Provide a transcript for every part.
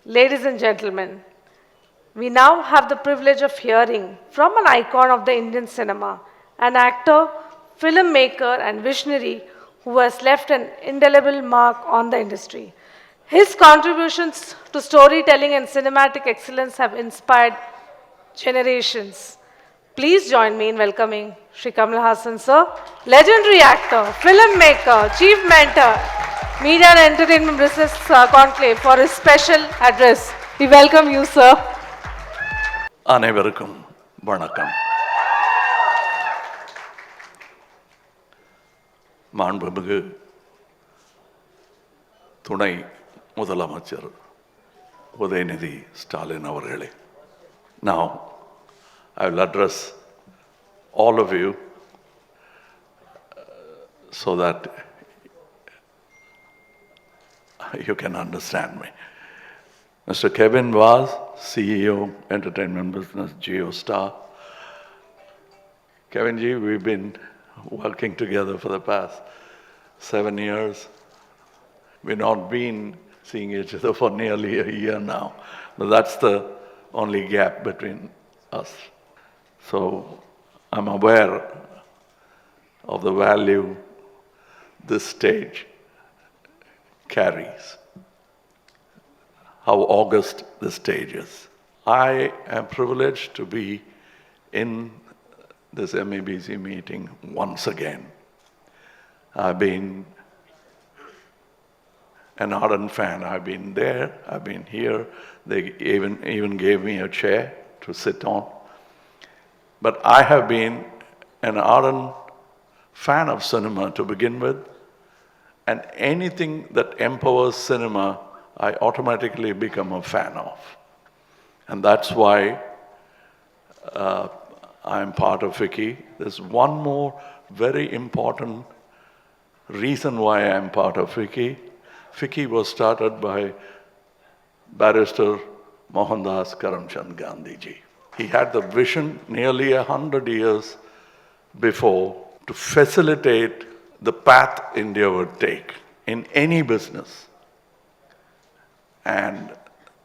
Ladies and gentlemen, we now have the privilege of hearing from an icon of the Indian cinema, an actor, filmmaker, and visionary who has left an indelible mark on the industry. His contributions to storytelling and cinematic excellence have inspired generations. Please join me in welcoming Shri Kamal Haasan, sir, legendary actor, filmmaker, chief mentor, media and entertainment business conclave for his special address. We welcome you, sir. அனைவருக்கும் வணக்கம். மாண்புமிகு துணை முதலமைச்சர் உதயநிதி ஸ்டாலின் அவர்களே, now I will address all of you so that you can understand me. Mr. Kevin Vaz, CEO, Entertainment Business, GeoStar. Kevin ji, we've been working together for the past 7 years. We've not been seeing each other for nearly a year now, but that's the only gap between us. So I'm aware of the value this stage carries, how august the stage is. I am privileged to be in this MEBC meeting once again. I've been an ardent fan. I've been there, I've been here. They even gave me a chair to sit on. But I have been an ardent fan of cinema to begin with, and anything that empowers cinema I automatically become a fan of. And that's why I'm part of FICCI. There's one more very important reason why I'm part of FICCI. FICCI was started by Barrister Mohandas Karamchand Gandhi ji. He had the vision nearly 100 years before to facilitate the path India would take in any business. And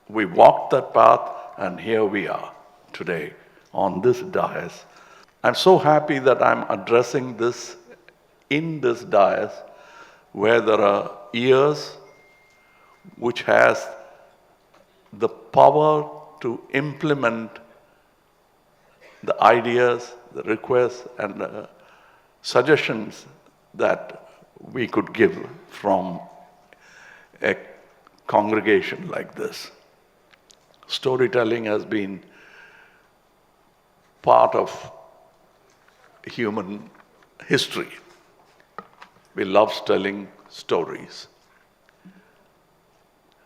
we walked that path, and here we are today on this dais. I'm so happy that I'm addressing this in this dais where there are ears which has the power to implement the ideas, the requests, and the suggestions that we could give from a congregation like this. Storytelling has been part of human history. We love telling stories.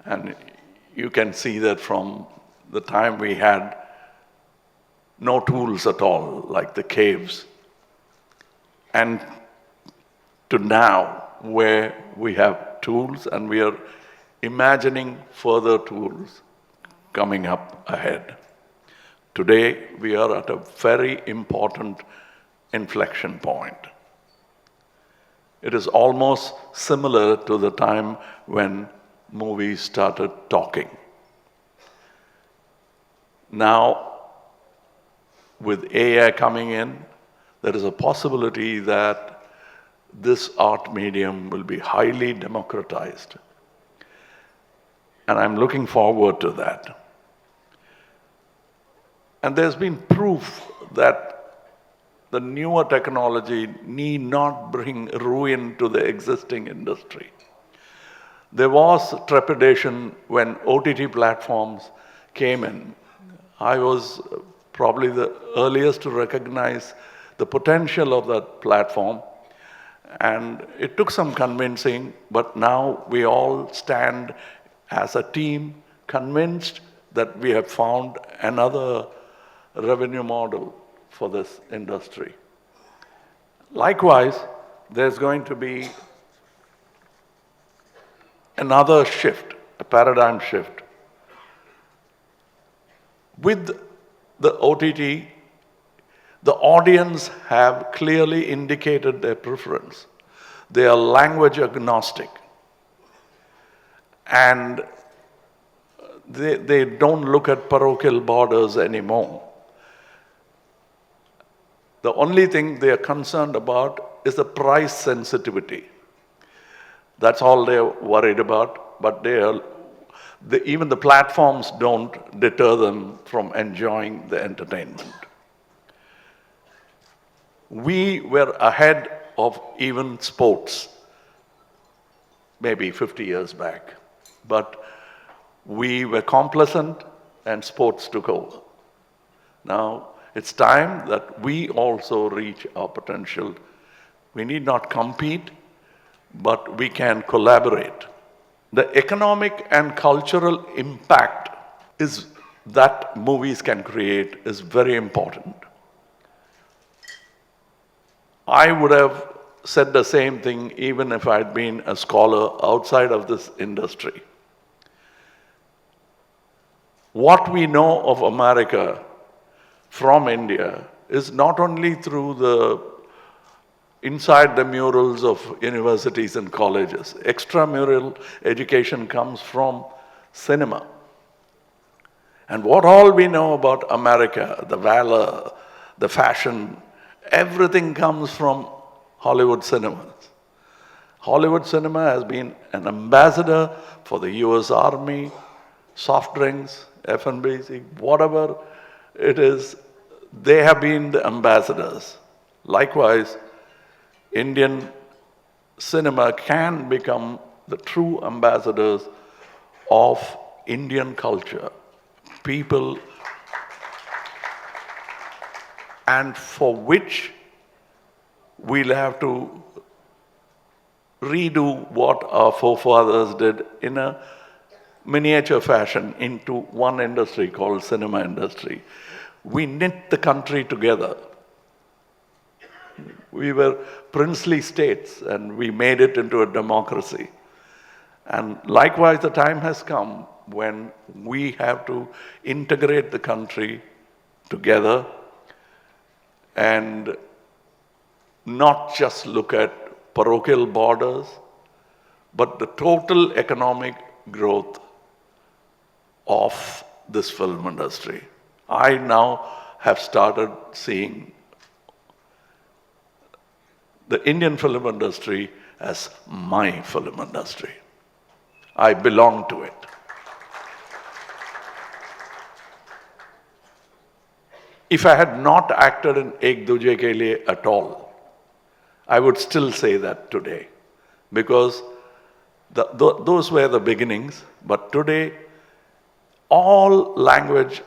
And you can see that from the time we had no tools at all, like the caves, and to now where we have tools and we are imagining further tools coming up ahead. Today, we are at a very important inflection point. It is almost similar to the time when movies started talking. Now, with AI coming in, there is a possibility that this art medium will be highly democratized. And I'm looking forward to that. And there's been proof that the newer technology need not bring ruin to the existing industry. There was trepidation when OTT platforms came in. I was probably the earliest to recognize the potential of that platform. And it took some convincing, but now we all stand as a team convinced that we have found another revenue model for this industry. Likewise, there's going to be another shift, a paradigm shift. With the OTT, the audience have clearly indicated their preference. They are language agnostic. And they don't look at parochial borders anymore. The only thing they are concerned about is the price sensitivity. That's all they're worried about, but even the platforms don't deter them from enjoying the entertainment. We were ahead of even sports, maybe 50 years back, but we were complacent and sports took over. Now, it's time that we also reach our potential. We need not compete, but we can collaborate. The economic and cultural impact that movies can create is very important. I would have said the same thing even if I'd been a scholar outside of this industry. What we know of America from India is not only through inside the murals of universities and colleges. Extramural education comes from cinema. And what all we know about America, the valor, the fashion, everything comes from Hollywood cinemas. Hollywood cinema has been an ambassador for the US Army, soft drinks, F&B, whatever it is, they have been the ambassadors. Likewise, Indian cinema can become the true ambassadors of Indian culture. People, and for which we'll have to redo what our forefathers did in a miniature fashion into one industry called cinema industry. We knit the country together. We were princely states and we made it into a democracy. And likewise, the time has come when we have to integrate the country together and not just look at parochial borders, but the total economic growth of this film industry. I now have started seeing the Indian film industry as my film industry. I belong to it. If I had not acted in Ek Duje Ke Liye at all, I would still say that today. Because those were the beginnings, but today all language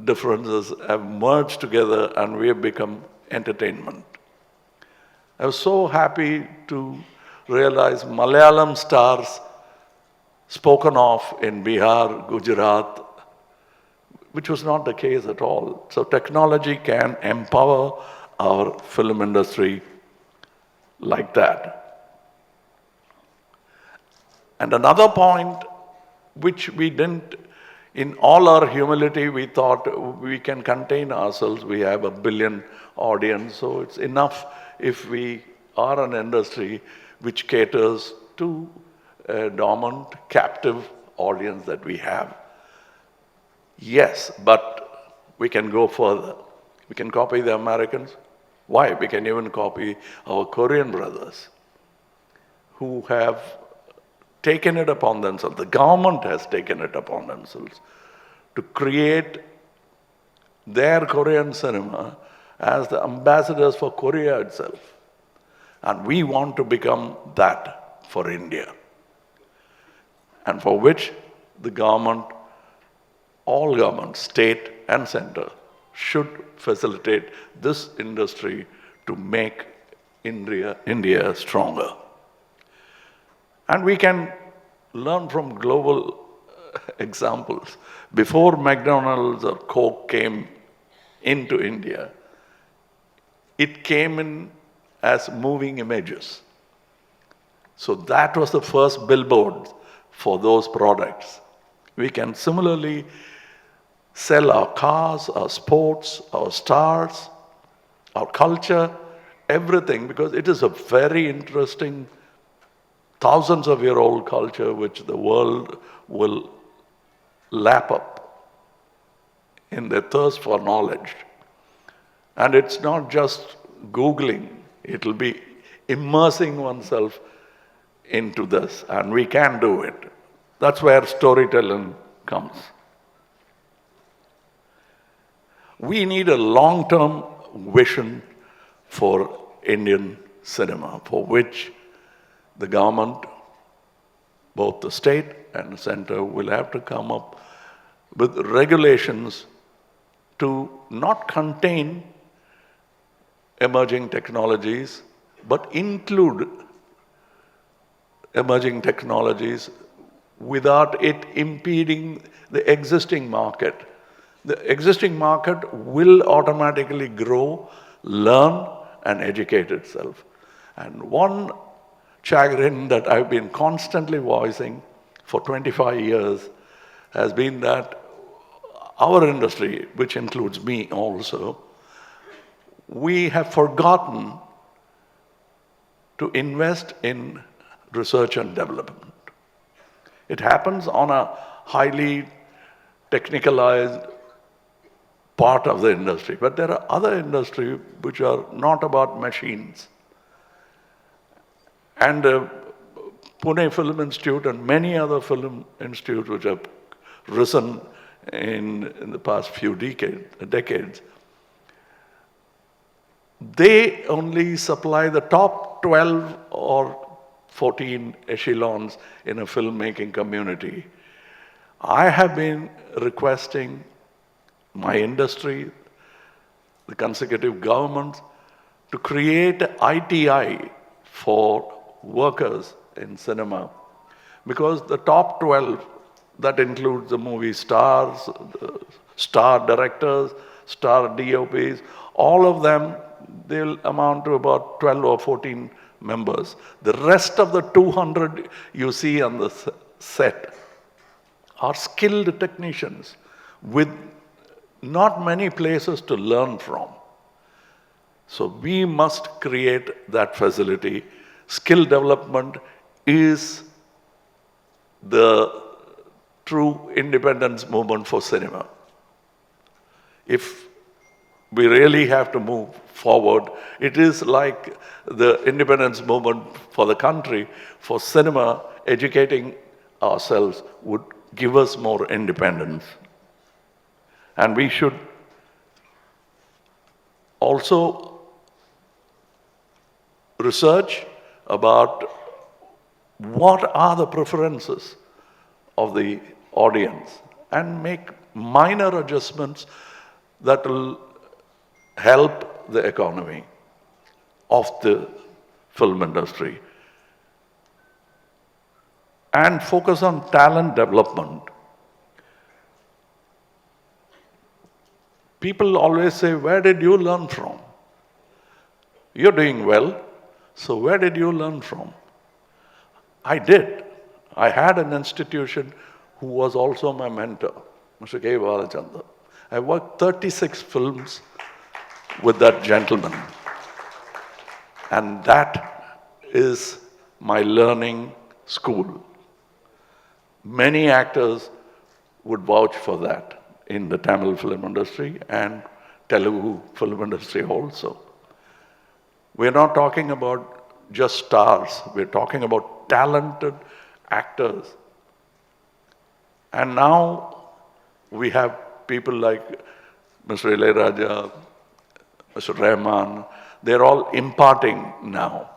differences have merged together and we have become entertainment. I was so happy to realize Malayalam stars spoken of in Bihar, Gujarat, which was not the case at all. So technology can empower our film industry like that. And another point which we didn't, in all our humility, we thought we can contain ourselves. We have 1 billion audience, so it's enough if we are an industry which caters to a dormant, captive audience that we have. Yes, but we can go further. We can copy the Americans. Why? We can even copy our Korean brothers who have taken it upon themselves. The government has taken it upon themselves to create their Korean cinema as the ambassadors for Korea itself. And we want to become that for India. And for which the government, all governments, state and center, should facilitate this industry to make India stronger. And we can learn from global examples. Before McDonald's or Coke came into India, it came in as moving images. So that was the first billboard for those products. We can similarly sell our cars, our sports, our stars, our culture, everything, because it is a very interesting thousands of year old culture which the world will lap up in their thirst for knowledge. And it's not just Googling, it'll be immersing oneself into this, and we can do it. That's where storytelling comes. We need a long-term vision for Indian cinema, for which the government, both the state and the center, will have to come up with regulations to not contain emerging technologies, but include emerging technologies without it impeding the existing market. The existing market will automatically grow, learn, and educate itself. And one chagrin that I've been constantly voicing for 25 years has been that our industry, which includes me also, we have forgotten to invest in research and development. It happens on a highly technicalized part of the industry, but there are other industries which are not about machines. And Pune Film Institute and many other film institutes which have risen in the past few decades, they only supply the top 12 or 14 echelons in a filmmaking community. I have been requesting my industry, the consecutive governments, to create ITI for workers in cinema. Because the top 12, that includes the movie stars, the star directors, star DOPs, all of them, they'll amount to about 12 or 14 members. The rest of the 200 you see on the set are skilled technicians with not many places to learn from. So we must create that facility. Skill development is the true independence movement for cinema. If we really have to move forward, it is like the independence movement for the country. For cinema, educating ourselves would give us more independence. And we should also research about what are the preferences of the audience and make minor adjustments that will help the economy of the film industry. And focus on talent development. People always say, where did you learn from? You're doing well, so where did you learn from? I did. I had an institution who was also my mentor, Mr. K. Balachandra. I worked 36 films with that gentleman. And that is my learning school. Many actors would vouch for that in the Tamil film industry and Telugu film industry also. We're not talking about just stars, we're talking about talented actors. And now we have people like Mr. Ilayaraja, Mr. Rahman, they're all imparting now.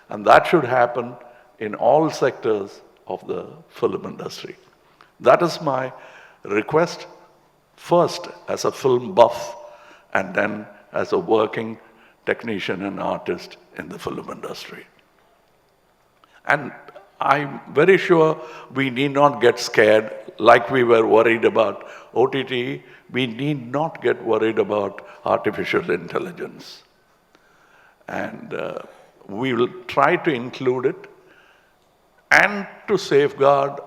And that should happen in all sectors of the film industry. That is my request, first as a film buff and then as a working technician and artist in the film industry. And I'm very sure we need not get scared like we were worried about OTT. We need not get worried about artificial intelligence. And we will try to include it and to safeguard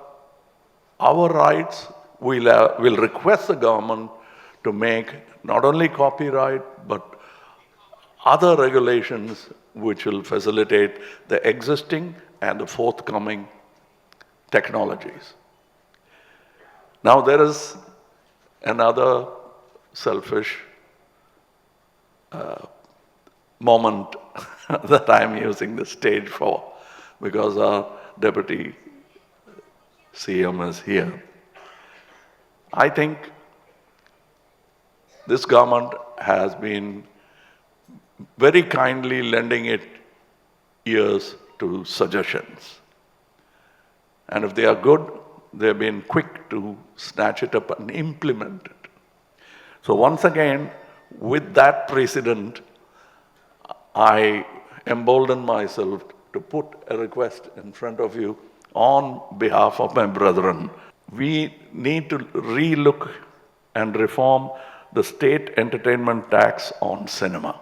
our rights. We'll request the government to make not only copyright but other regulations which will facilitate the existing and the forthcoming technologies. Now there is another selfish moment that I'm using the stage for, because our Deputy CM is here. I think this government has been very kindly lending its ears to suggestions. And if they are good, they've been quick to snatch it up and implement it. So once again, with that precedent, I embolden myself to put a request in front of you on behalf of my brethren. We need to relook and reform the state entertainment tax on cinema.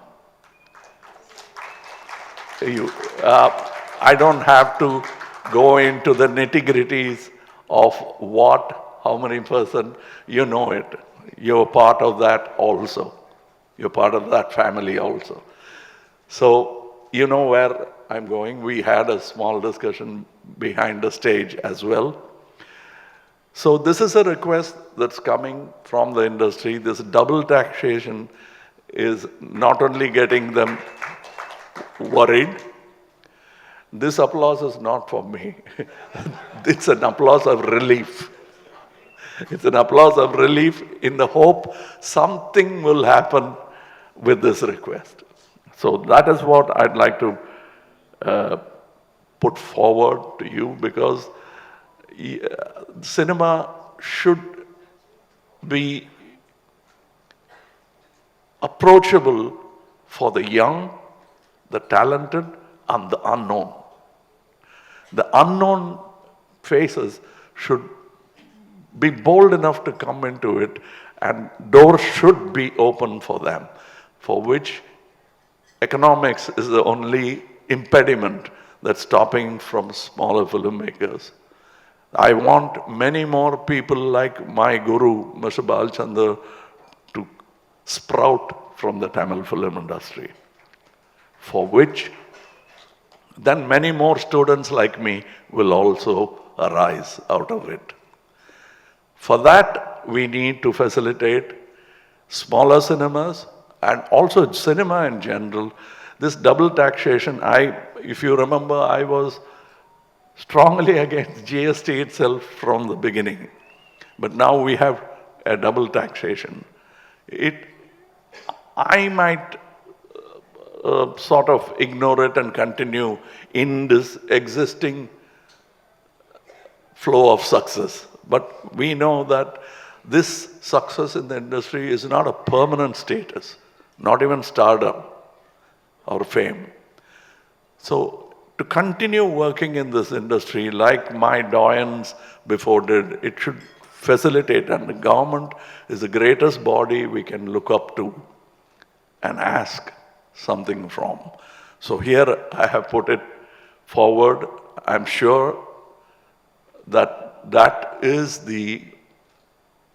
I don't have to go into the nitty-gritties of what, how many percent, you know it. You're part of that also. You're part of that family also. So, you know where I'm going. We had a small discussion behind the stage as well. So this is a request that's coming from the industry. This double taxation is not only getting them worried. This applause is not for me. It's an applause of relief. It's an applause of relief in the hope something will happen with this request. So that is what I'd like to put forward to you, because cinema should be approachable for the young, the talented, and the unknown. The unknown faces should be bold enough to come into it, and doors should be open for them, for which economics is the only impediment that's stopping from smaller filmmakers. I want many more people like my guru, Mr. Balchandar, to sprout from the Tamil film industry, for which then many more students like me will also arise out of it. For that, we need to facilitate smaller cinemas and also cinema in general. This double taxation, if you remember, I was strongly against GST itself from the beginning. But now we have a double taxation. I might sort of ignore it and continue in this existing flow of success. But we know that this success in the industry is not a permanent status, not even stardom or fame. So to continue working in this industry like my doyens before did, it should facilitate, and the government is the greatest body we can look up to and ask something from. So here I have put it forward. I'm sure that that is the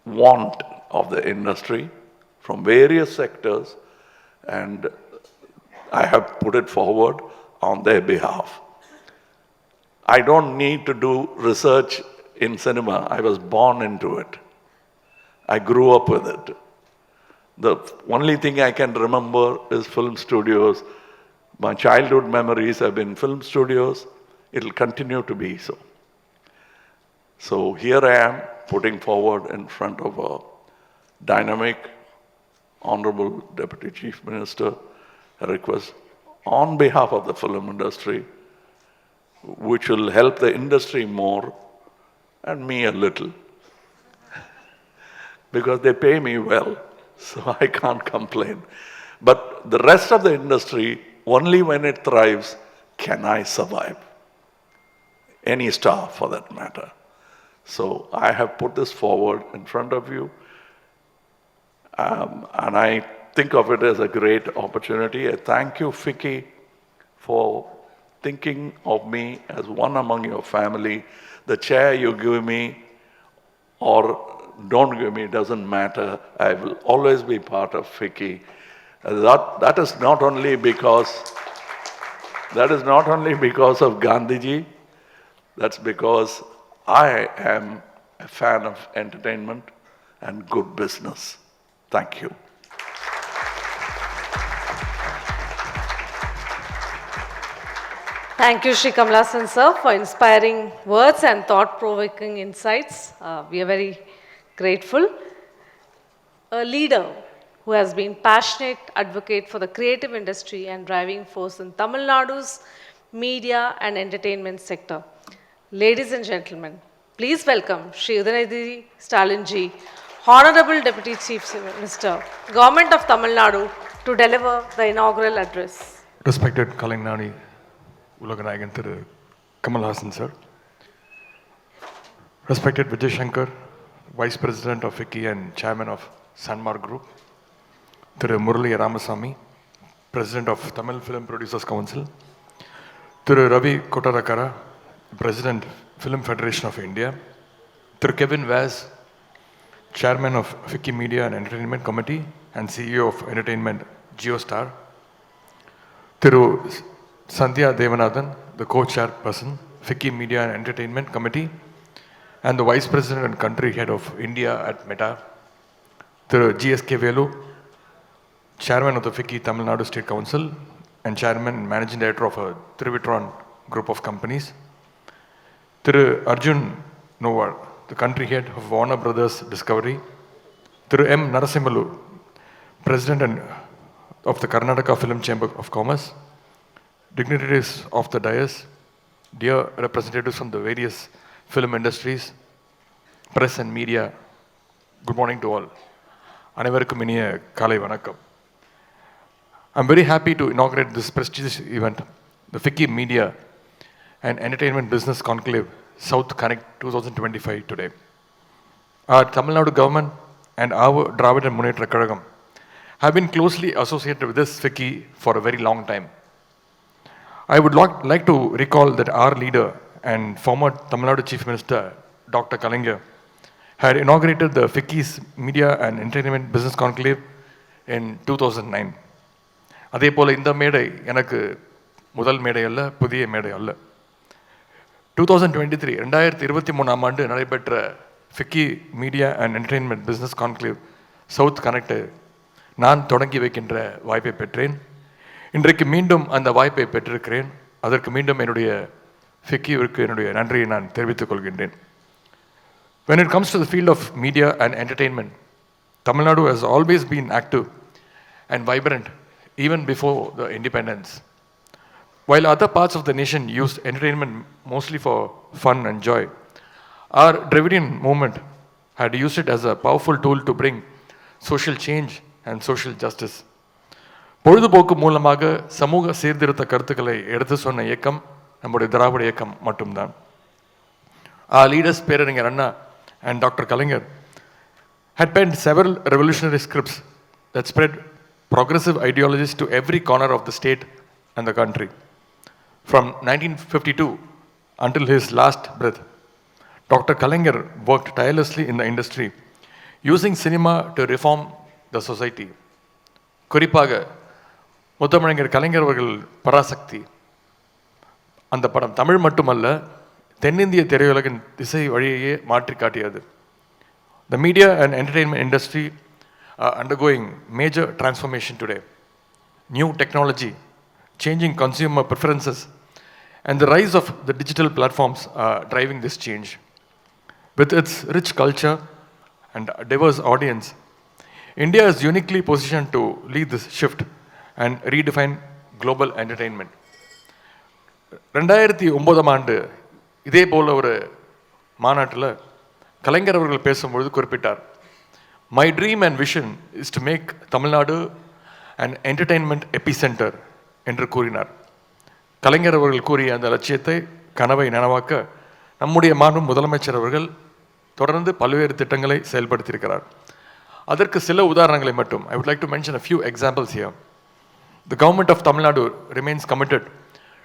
want of the industry from various sectors, and I have put it forward on their behalf. I don't need to do research in cinema. I was born into it. I grew up with it. The only thing I can remember is film studios. My childhood memories have been film studios. It'll continue to be so. So here I am putting forward in front of a dynamic, honorable Deputy Chief Minister a request on behalf of the film industry, which will help the industry more and me a little. Because they pay me well, so I can't complain. But the rest of the industry, only when it thrives can I survive. Any star for that matter. So I have put this forward in front of you, and I think of it as a great opportunity. I thank you, Vicky, for thinking of me as one among your family. The chair you give me or don't give me doesn't matter. I will always be part of Vicky. That is not only because of Gandhiji. That's because I am a fan of entertainment and good business. Thank you. Thank you, Shri Kamal Haasan sir, for inspiring words and thought-provoking insights. We are very grateful. A leader who has been passionate advocate for the creative industry and driving force in Tamil Nadu's media and entertainment sector. Ladies and gentlemen, please welcome Shri Udanidhi Stalinji, Honorable Deputy Chief Minister, Government of Tamil Nadu, to deliver the inaugural address. Respected Kalainani Ulaganayagan Thiru Kamal Haasan sir, respected Vijay Shankar, Vice President of FICCI and Chairman of Sanmar Group, Thiru Murali Ramasamy, President of Tamil Film Producers Council, Thiru Ravi Kotarakara, President Film Federation of India, Thiru Kevin Vaz, Chairman of FICCI Media and Entertainment Committee and CEO of Entertainment GeoStar, Thiru Sandhya Devanathan, the co-chairperson, FICCI Media and Entertainment Committee, and the Vice President and Country Head of India at Meta, Thiru GSK Velu, Chairman of the FICCI Tamil Nadu State Council, and Chairman and Managing Director of a Trivitron group of companies, Thiru Arjun Nowar, the Country Head of Warner Brothers Discovery, Thiru M. Narasimhalu, President of the Karnataka Film Chamber of Commerce, dignitaries of the dais, dear representatives from the various film industries, press and media, good morning to all. அனைவருக்கும் இனிய காலை வணக்கம். I'm very happy to inaugurate this prestigious event, the FICCI Media and Entertainment Business Conclave South Connect 2025 today. Our Tamil Nadu government and our Dravid and Munnetra Kazhagam have been closely associated with this FICCI for a very long time. I would like to recall that our leader and former Tamil Nadu Chief Minister, Dr. Kalaignar, had inaugurated the FICCI's Media and Entertainment Business Conclave in 2009. அதே போல் இந்த மேடை எனக்கு முதல் மேடை அல்ல, புதிய மேடை அல்ல. 2023 ஆண்டு நடைபெற்ற FICCI media and entertainment business conclave south connect நான் தொடங்கி வைக்கின்ற வாய்ப்பை பெற்றேன். இன்றைக்கு மீண்டும் அந்த வாய்ப்பை பெற்றிருக்கிறேன். அதற்கு மீண்டும் என்னுடைய FICCIவிற்கு என்னுடைய நன்றியை நான் தெரிவித்துக் கொள்கின்றேன். When it comes to the field of media and entertainment, Tamil Nadu has always been active and vibrant even before the independence. While other parts of the nation used entertainment mostly for fun and joy, our Dravidian movement had used it as a powerful tool to bring social change and social justice. பொழுதுபோக்கு மூலமாக சமூக சீர்திருத்த கருத்துக்களை எடுத்து சொன்ன இயக்கம் நம்முடைய திராவிட இயக்கம் மட்டும்தான். Our leaders, பேரறிஞர் அண்ணா and Dr. Kalaignar, had penned several revolutionary scripts that spread progressive ideologies to every corner of the state and the country. From 1952 until his last breath, Dr. Kalaignar worked tirelessly in the industry, using cinema to reform the society. குறிப்பாக முத்தமிழர் கலைஞர் அவர்கள் பராசக்தி அந்த படம் தமிழ் மட்டுமல்ல, தென்னிந்திய திரையுலகின் திசை வழியையே மாற்றி காட்டியது. The media and entertainment industry are undergoing major transformation today. New technology, changing consumer preferences, and the rise of the digital platforms are driving this change. With its rich culture and diverse audience, India is uniquely positioned to lead this shift and redefine global entertainment. 2009 ஆண்டு இதே போல ஒரு மாநாட்டில் கலைஞர் அவர்கள் பேசும்பொழுது குறிப்பிட்டார், My dream and vision is to make Tamil Nadu an entertainment epicenter என்று கூறினார். கலைஞர் அவர்கள் கூறிய அந்த லட்சியத்தை கனவை நனவாக்க நம்முடைய மாண்பு முதலமைச்சர் அவர்கள் தொடர்ந்து பல்வேறு திட்டங்களை செயல்படுத்தியிருக்கிறார். அதற்கு சில உதாரணங்களை மட்டும் I would like to mention a few examples here. The government of Tamil Nadu remains committed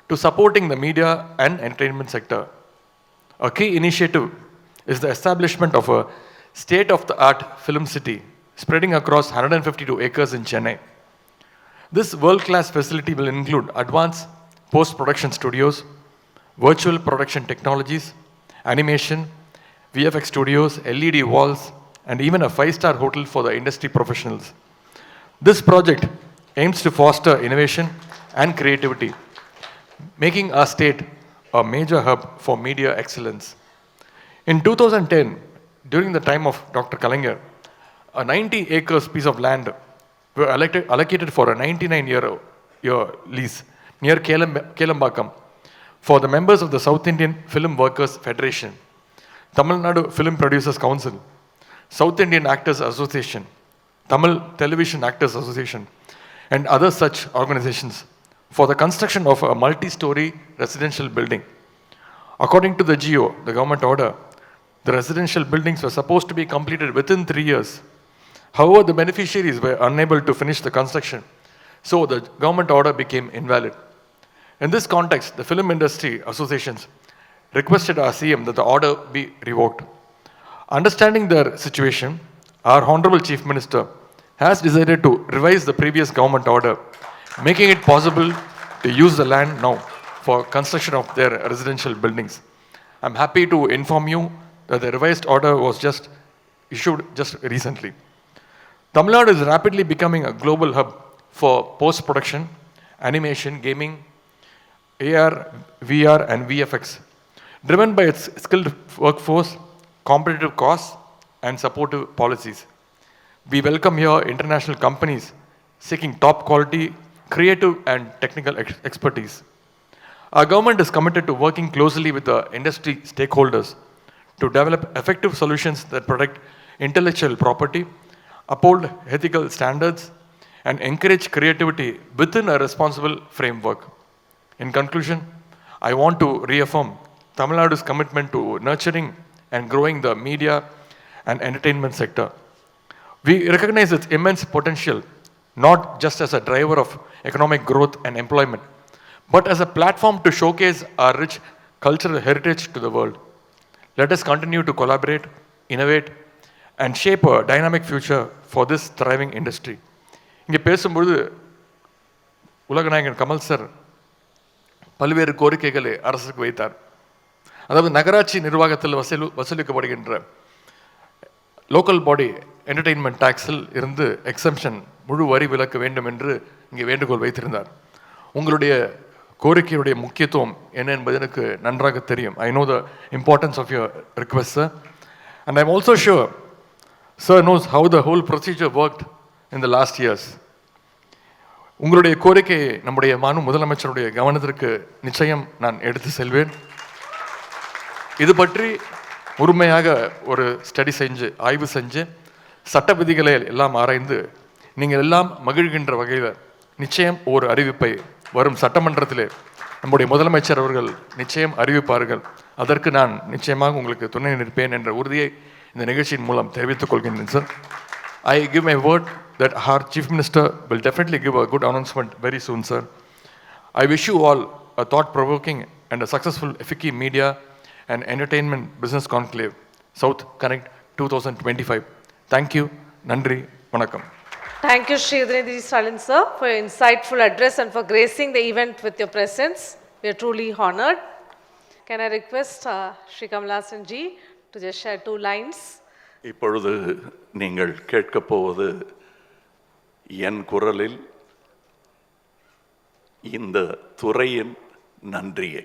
to supporting the media and entertainment sector. A key initiative is the establishment of a state-of-the-art film city spreading across 152 acres in Chennai. This world-class facility will include advanced post-production studios, virtual production technologies, animation, VFX studios, LED walls, and even a 5-star hotel for the industry professionals. This project aims to foster innovation and creativity, making our state a major hub for media excellence. In 2010, during the time of Dr. Kalaignar, a 90 acres piece of land were allocated for a 99-year lease near Kelambakam for the members of the South Indian Film Workers Federation, Tamil Nadu Film Producers Council, South Indian Actors Association, Tamil Television Actors Association, and other such organizations for the construction of a multi-story residential building. According to the GO, the government order, the residential buildings were supposed to be completed within 3 years. However, the beneficiaries were unable to finish the construction, so the government order became invalid. In this context, the film industry associations requested our CM that the order be revoked. Understanding their situation, our Honorable Chief Minister has decided to revise the previous government order, making it possible to use the land now for construction of their residential buildings. I'm happy to inform you that the revised order was just issued just recently. Tamil Nadu is rapidly becoming a global hub for post-production, animation, gaming, AR, VR, and VFX, driven by its skilled workforce, competitive costs, and supportive policies. We welcome here international companies seeking top quality, creative, and technical expertise. Our government is committed to working closely with the industry stakeholders to develop effective solutions that protect intellectual property, uphold ethical standards, and encourage creativity within a responsible framework. In conclusion, I want to reaffirm Tamil Nadu's commitment to nurturing and growing the media and entertainment sector. We recognize its immense potential, not just as a driver of economic growth and employment, but as a platform to showcase our rich cultural heritage to the world. Let us continue to collaborate, innovate, and shape a dynamic future for this thriving industry. இங்கே பேசும்பொழுது உலகநாயகன் Kamal sir பல்வேறு கோரிக்கைகளை அரசுக்கு வைத்தார். அதாவது நகராட்சி நிர்வாகத்தில் வசூலிக்கப்படுகின்ற local body entertainment டாக்ஸில் இருந்து எக்ஸம்ஷன் முழு வரி விலக்க வேண்டும் என்று இங்கே வேண்டுகோள் வைத்திருந்தார். உங்களுடைய கோரிக்கையுடைய முக்கியத்துவம் என்ன என்பது எனக்கு நன்றாக தெரியும். I know the importance of your request, sir. And I'm also sure sir knows how the whole procedure worked in the last years. உங்களுடைய கோரிக்கையை நம்முடைய மாண்பு முதலமைச்சருடைய கவனத்திற்கு நிச்சயம் நான் எடுத்து செல்வேன். இது பற்றி முழுமையாக ஒரு ஸ்டடி செஞ்சு ஆய்வு செஞ்சு சட்ட விதிகளை எல்லாம் ஆராய்ந்து நீங்கள் எல்லாம் மகிழ்கின்ற வகையில் நிச்சயம் ஒரு அறிவிப்பை வரும் சட்டமன்றத்திலே நம்முடைய முதலமைச்சர் அவர்கள் நிச்சயம் அறிவிப்பார்கள். அதற்கு நான் நிச்சயமாக உங்களுக்கு துணை நிற்பேன் என்ற உறுதியை இந்த நிகழ்ச்சியின் மூலம் தெரிவித்துக் கொள்கின்றேன் sir. I give my word that our Chief Minister will definitely give a good announcement very soon, sir. I wish you all a thought-provoking and a successful FICCI Media and Entertainment Business Conclave, South Connect 2025. Thank you. Nandri. Vanakkam. Thank you, Shri Udhanidhi Stalin, sir, for your insightful address and for gracing the event with your presence. We are truly honored. Can I request Shri Kamal Haasan ji to just share 2 lines? இப்பொழுது நீங்கள் கேட்கப் போவது என் குரலில் இந்த துறையின் நன்றியை.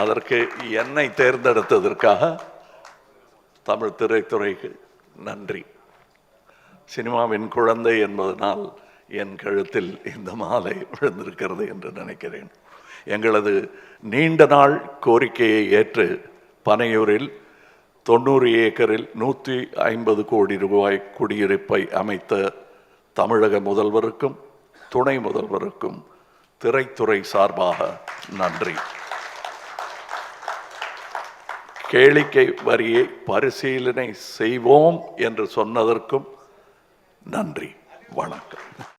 அதற்கு என்னை தேர்ந்தெடுத்ததற்காக தமிழ் திரைத்துறைக்கு நன்றி. சினிமாவின் குழந்தை என்பதனால் என் கழுத்தில் இந்த மாலை விழுந்திருக்கிறது என்று நினைக்கிறேன். எங்களது நீண்ட நாள் கோரிக்கையை ஏற்று பனையூரில் 90 ஏக்கரில் 150 கோடி ரூபாய் குடியிருப்பை அமைத்த தமிழக முதல்வருக்கும் துணை முதல்வருக்கும் திரைத்துறை சார்பாக நன்றி. கேளிக்கை வரியை பரிசீலனை செய்வோம் என்று சொன்னதற்கும் நன்றி. வணக்கம்.